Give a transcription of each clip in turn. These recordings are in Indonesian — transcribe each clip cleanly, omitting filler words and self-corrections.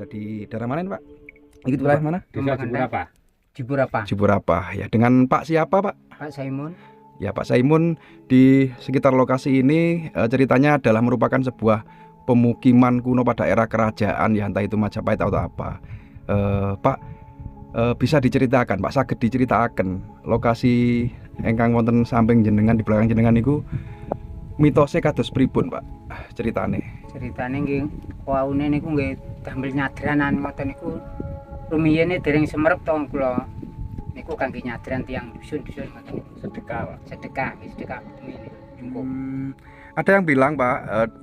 di daerah mana ini Pak? Itu wilayah mana? Desa Ciburapa. Ciburapa. Ciburapa ya. Dengan Pak siapa Pak? Pak Saimun. Ya Pak Saimun, di sekitar lokasi ini ceritanya adalah merupakan sebuah pemukiman kuno pada era kerajaan ya, entah itu Majapahit atau apa. Pak, bisa diceritakan Pak, saged diceritakan lokasi engkang wonten samping jenengan di belakang jenengan niku mitosnya kados pripun Pak ceritane? Ceritane nggih waune niku nggih damel nyadranan ngoten niku rumiyene dereng semerep to kula. Niku kangge nyadran tiyang dusun-dusun ngoten. Sedekah, Pak. Sedekah bumi niku cukup. Ada yang bilang Pak,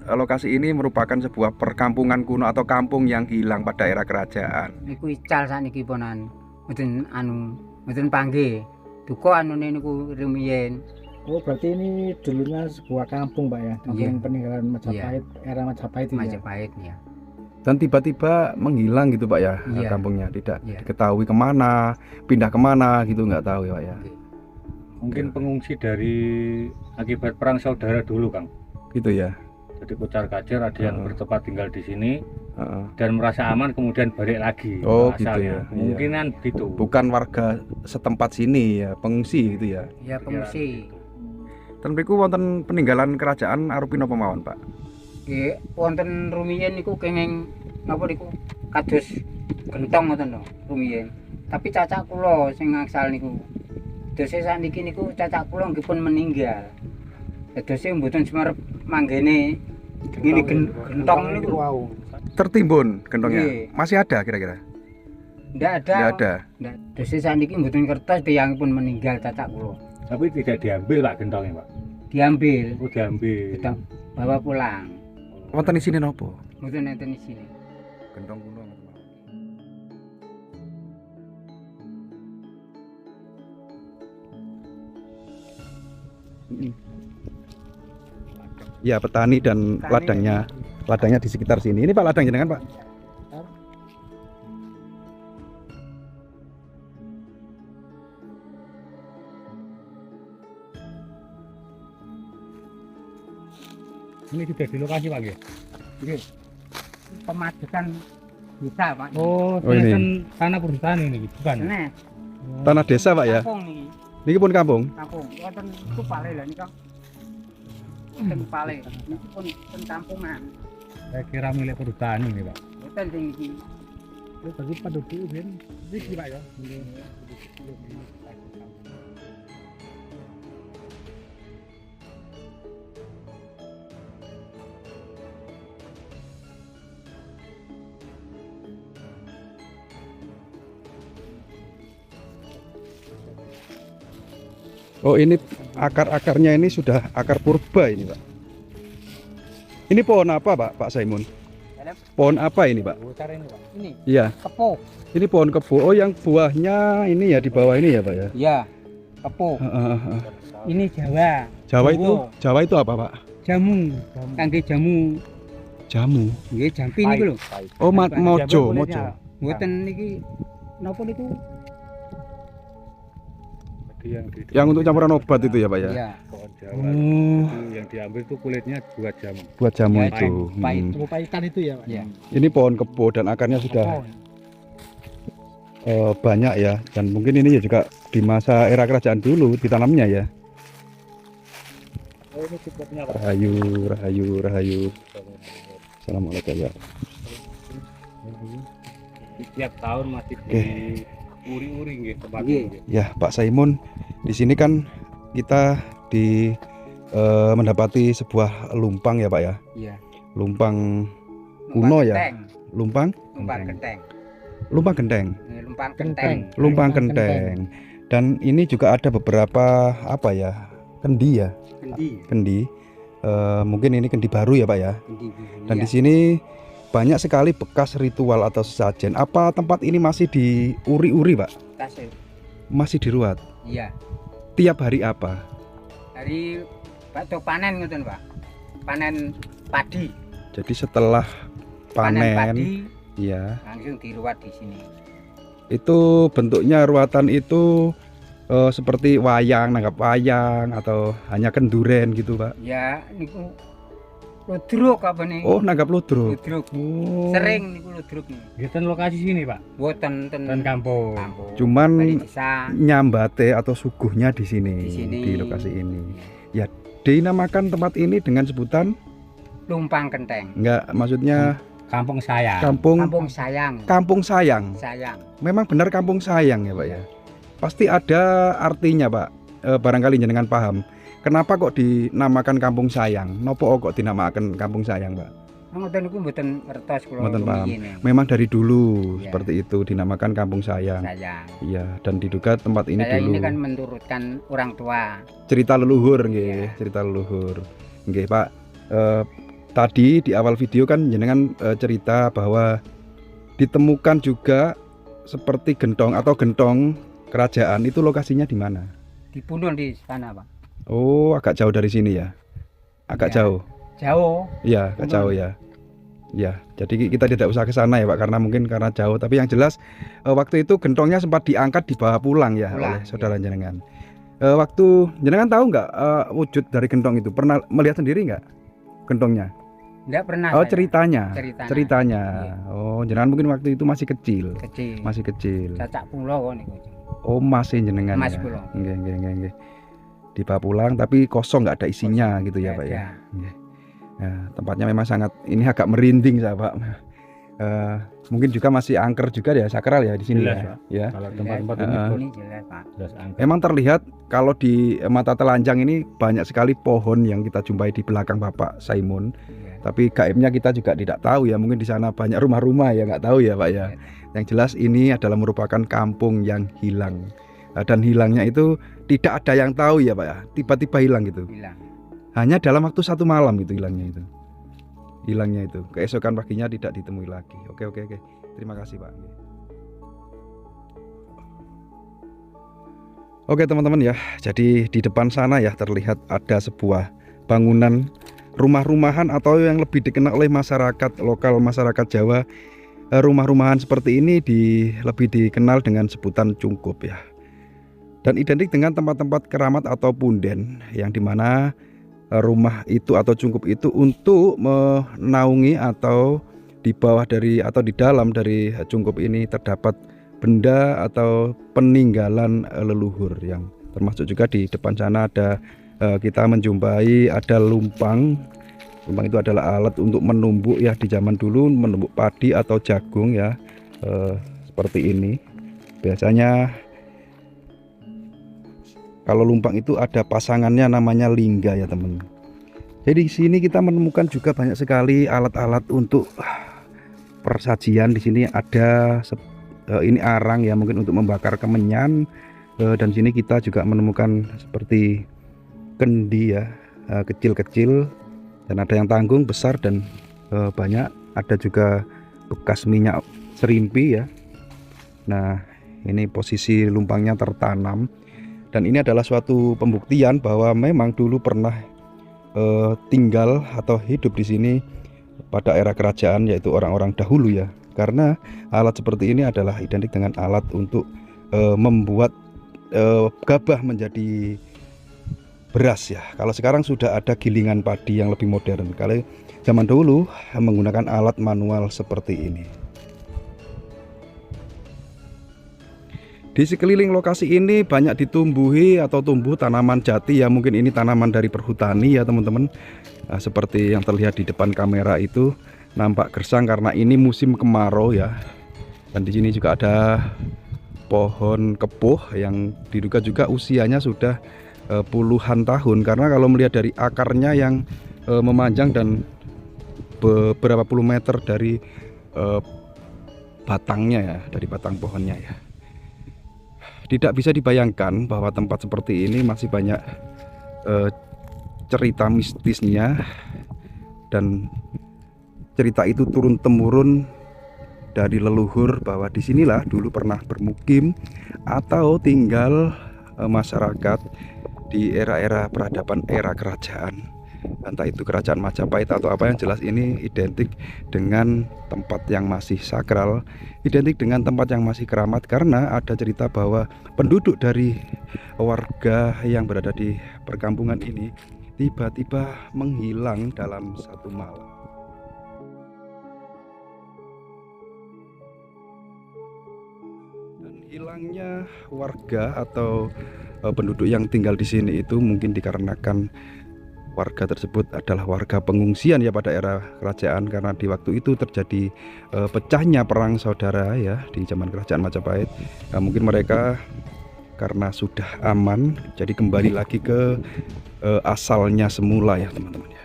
lokasi ini merupakan sebuah perkampungan kuno atau kampung yang hilang pada era kerajaan. Niku ical sakniki ponan. Mboten panggih. Duka anune niku rumiyin. Oh, berarti ini dulunya sebuah kampung, Pak ya. Kampung Iya. peninggalan Majapahit, era Majapahit itu ya. Majapahit ya. Dan tiba-tiba menghilang gitu Pak ya, Iya. kampungnya tidak Iya. diketahui kemana, pindah kemana gitu nggak tahu ya Pak ya. Mungkin pengungsi dari akibat perang saudara dulu, Kang. Gitu ya. Jadi kocar-kacir, ada yang bertempat tinggal di sini Heeh. dan merasa aman kemudian balik lagi. Oh, ke gitu asalnya. ya. Kemungkinan begitu. Bukan warga setempat sini ya, pengungsi gitu ya. Ya pengungsi. Dan mriku wonten peninggalan kerajaan arupi napa mawon Pak? Nggih wonten rumiyin niku kenging napa niku kados gentong ngoten lho rumiyin. Tapi cacak kula sing angsal niku. Dose sakniki niku cacak kula nggih pun meninggal. Dose mboten semerep manggene ngene gentong niku. Wow. Tertimbun gentongnya. Iya. Masih ada kira-kira? Ndak ada. Nggak ada. Ndak. Dose sakniki mboten kertas tiyangipun meninggal cacak kula. Tapi tidak diambil, Pak, gentongnya, Pak. Diambil, Oh, diambil. kita bawa pulang. Wonten isine napa? Mboten enten isine. Gentong kuno ngoten mawon. Ya, petani dan ladangnya di sekitar sini. Ini Pak ladang jenengan Pak. Ini sudah di lokasi, Pak, ya? Nggih. Pemadekan desa, Pak. Oh, Oh, ini. kan tanah perusahaan ini, bukan? Nah, Tanah desa Pak ya. kampung niki. Niki pun kampung. Kampung. Wonten iku pale lha nika. Wonten pale. Niki pun kampungan. Saya kira milik perusahaan ini, Pak. Wonten sing iki. Oh, bagi penduduk ini Pak ya. Oh, ini akar-akarnya ini sudah akar purba ini Pak. Ini pohon apa Pak? Pak Saimun? Pohon apa ini Pak? Besar ini, Pak. Ini Iya, kepo. ini pohon kebo. Oh, yang buahnya ini ya di bawah ini ya Pak ya. Iya, kepo. Ini Jawa. Jawa itu apa Pak? Jamu. Kangge jamu. Jamu. Nggih, jampi niku lho. Oh, mojo. Mboten niki napa niku? Yang untuk campuran obat itu ya Pak ya. Iya. Pohon Jawa. Oh, Itu yang diambil itu kulitnya buat jamu. buat jamu Ya, itu. pahit. Pahitan itu ya, Pak. Iya. Ini pohon kebo dan akarnya sudah banyak ya. Dan mungkin ini ya juga di masa era kerajaan dulu ditanamnya ya. Oh, ini cukupnya, Pak. Rahayu, rahayu, rahayu. Assalamualaikum ya. Tiap tahun masih Oke. uri-uri nggih tempat Nggih. ini. Ya Pak Saimun, di sini kan kita mendapati sebuah lumpang ya Pak ya. Iya. Lumpang kuno ya. Genteng. Lumpang, Lumpang genteng. lumpang genteng, Lumpang genteng. lumpang genteng. Dan ini juga ada beberapa apa ya? Kendi ya, Kendi. kendi. Mungkin ini kendi baru ya Pak ya. Kendi. Dan di sini banyak sekali bekas ritual atau sesajen. Apa tempat ini masih diuri-uri Pak? tasik. Masih diruat? Iya. Tiap hari apa? Dari waktu panen ngoten, Pak. Panen padi. Jadi setelah panen, padi ya, langsung diruat di sini. itu bentuknya ruatan itu seperti wayang, nanggap wayang atau hanya kenduren gitu Pak? Ya niku ludruk apa nih? Oh, nanggap ludruk. Ludruk. Oh. Sering niku ludruk nih. Kita lokasi sini Pak, Mboten ten dan kampung. kampung. Cuman Bali desa. nyambate atau suguhnya di sini, Di sini. di lokasi ini. Ya, dinamakan tempat ini dengan sebutan Lumpang Kenteng. enggak, maksudnya Kampung saya. kampung Kampung sayang. Kampung Sayang. Sayang. Memang benar Kampung Sayang ya, Pak ya. Pasti ada artinya, Pak. Barangkali jenengan paham. Kenapa kok dinamakan Kampung Sayang? Nopo kok dinamakan Kampung Sayang, Pak? Ngoten niku mboten ngertos kula. Mboten paham. rumiyin. Memang dari dulu Iya. seperti itu dinamakan Kampung Sayang. Sayang. Iya, dan diduga tempat ini Saya dulu ini kan menurutkan orang tua. cerita leluhur nggih, Iya. cerita leluhur. Nggih, Pak. Tadi di awal video kan jenengan cerita bahwa ditemukan juga seperti gentong atau gentong kerajaan, itu lokasinya di mana? Dibunuh di sana, Pak. Oh, agak jauh dari sini ya. Agak Iya. jauh. Jauh. Iya, agak Betul. jauh ya. Ya, jadi kita tidak usah ke sana ya, Pak, karena mungkin karena jauh. Tapi yang jelas waktu itu gentongnya sempat diangkat dibawa pulang ya oleh Pulang, saudara jenengan. Waktu jenengan tahu nggak wujud dari gentong itu? Pernah melihat sendiri nggak gentongnya? Enggak pernah. Oh, saya. ceritanya. Ceritanya. Ceritanya. Iya. Oh, jenengan mungkin waktu itu masih kecil. Kecil. Masih kecil. Cacak kula kok niku. Oh, masih jenengan Mas ya. kula. Nggih, nggih, nggih, nggih. Dibawa pulang tapi kosong, nggak ada isinya gitu ya, Nggak Pak ya. ada. Nggih. Nah, tempatnya memang sangat ini agak merinding saya, Pak. Mungkin juga masih angker juga ya, sakral ya di sini Jelas, ya. Pak. Ya. Kalau tempat-tempat ini Heeh. Ini jelas, Pak. jelas angka. Emang terlihat kalau di mata telanjang ini banyak sekali pohon yang kita jumpai di belakang Bapak Simon. Iya. Tapi gaibnya kita juga tidak tahu ya, mungkin di sana banyak rumah-rumah ya, nggak tahu ya, Pak ya. Yang jelas ini adalah merupakan kampung yang hilang. Dan hilangnya itu tidak ada yang tahu ya, Pak ya. Tiba-tiba hilang gitu. Bilang. Hanya dalam waktu 1 malam itu hilangnya itu. Hilangnya itu. Keesokan paginya tidak ditemui lagi. Oke. Terima kasih, Pak. Oke, teman-teman ya. Jadi di depan sana ya terlihat ada sebuah bangunan rumah-rumahan atau yang lebih dikenal oleh masyarakat lokal, masyarakat Jawa. Rumah-rumahan seperti ini lebih dikenal dengan sebutan cungkup ya. Dan identik dengan tempat-tempat keramat atau punden yang dimana rumah itu atau cungkup itu untuk menaungi atau di bawah dari atau di dalam dari cungkup ini terdapat benda atau peninggalan leluhur, yang termasuk juga di depan sana ada kita menjumpai ada lumpang. Lumpang itu adalah alat untuk menumbuk ya, di zaman dulu menumbuk padi atau jagung ya, seperti ini. Biasanya kalau lumpang itu ada pasangannya namanya lingga ya, teman. Jadi di sini kita menemukan juga banyak sekali alat-alat untuk persajian. Di sini ada ini arang ya, mungkin untuk membakar kemenyan. Dan sini kita juga menemukan seperti kendi ya, kecil-kecil, dan ada yang tanggung, besar, dan banyak. Ada juga bekas minyak serimpi ya. Nah, ini posisi lumpangnya tertanam. Dan ini adalah suatu pembuktian bahwa memang dulu pernah tinggal atau hidup di sini pada era kerajaan, yaitu orang-orang dahulu ya. Karena alat seperti ini adalah identik dengan alat untuk membuat gabah menjadi beras ya. Kalau sekarang sudah ada gilingan padi yang lebih modern. Kalau zaman dulu menggunakan alat manual seperti ini. Di sekeliling lokasi ini banyak ditumbuhi atau tumbuh tanaman jati ya, mungkin ini tanaman dari perhutani ya, teman-teman. Nah, seperti yang terlihat di depan kamera itu nampak gersang karena ini musim kemarau ya. Dan di sini juga ada pohon kepuh yang diduga juga usianya sudah puluhan tahun, karena kalau melihat dari akarnya yang memanjang dan beberapa puluh meter dari batangnya ya, dari batang pohonnya ya. Tidak bisa dibayangkan bahwa tempat seperti ini masih banyak cerita mistisnya, dan cerita itu turun temurun dari leluhur bahwa disinilah dulu pernah bermukim atau tinggal masyarakat di era-era peradaban, era kerajaan. Entah itu kerajaan Majapahit atau apa, yang jelas ini identik dengan tempat yang masih sakral, identik dengan tempat yang masih keramat, karena ada cerita bahwa penduduk dari warga yang berada di perkampungan ini tiba-tiba menghilang dalam satu malam. Dan hilangnya warga atau penduduk yang tinggal di sini itu mungkin dikarenakan warga tersebut adalah warga pengungsian ya pada era kerajaan, karena di waktu itu terjadi pecahnya perang saudara ya di zaman kerajaan Majapahit. Nah, mungkin mereka karena sudah aman jadi kembali lagi ke asalnya semula ya teman-teman ya.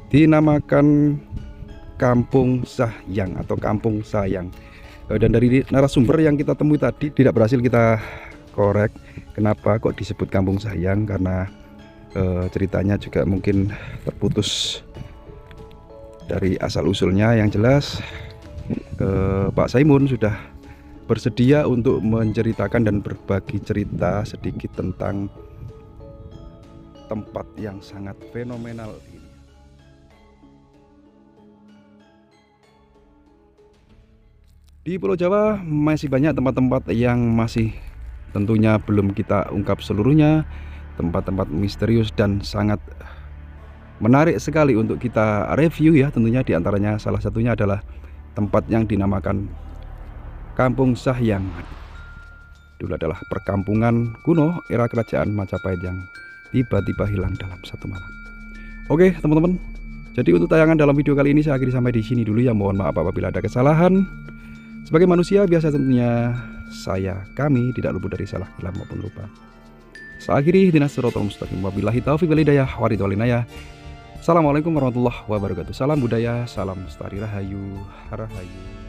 Dinamakan Kampung Sahyang atau Kampung Sayang. Dan dari narasumber yang kita temui tadi tidak berhasil kita korek kenapa kok disebut Kampung Sayang, karena ceritanya juga mungkin terputus dari asal usulnya. Yang jelas Pak Saimun sudah bersedia untuk menceritakan dan berbagi cerita sedikit tentang tempat yang sangat fenomenal ini. Di Pulau Jawa masih banyak tempat-tempat yang masih tentunya belum kita ungkap seluruhnya, tempat-tempat misterius dan sangat menarik sekali untuk kita review ya. Tentunya diantaranya salah satunya adalah tempat yang dinamakan Kampung Sahyang. Dulu adalah perkampungan kuno era kerajaan Majapahit yang tiba-tiba hilang dalam satu malam. Oke teman-teman, jadi untuk tayangan dalam video kali ini saya akhiri sampai di sini dulu ya. Mohon maaf apabila ada kesalahan. Sebagai manusia biasa tentunya kami tidak luput dari salah, hilang maupun lupa. Saya akhiri dinas siratal mustaqim. Wabillahi taufiq wal hidayah. Waridul inayah. Assalamualaikum warahmatullahi wabarakatuh. Salam budaya, salam lestari, rahayu, rahayu.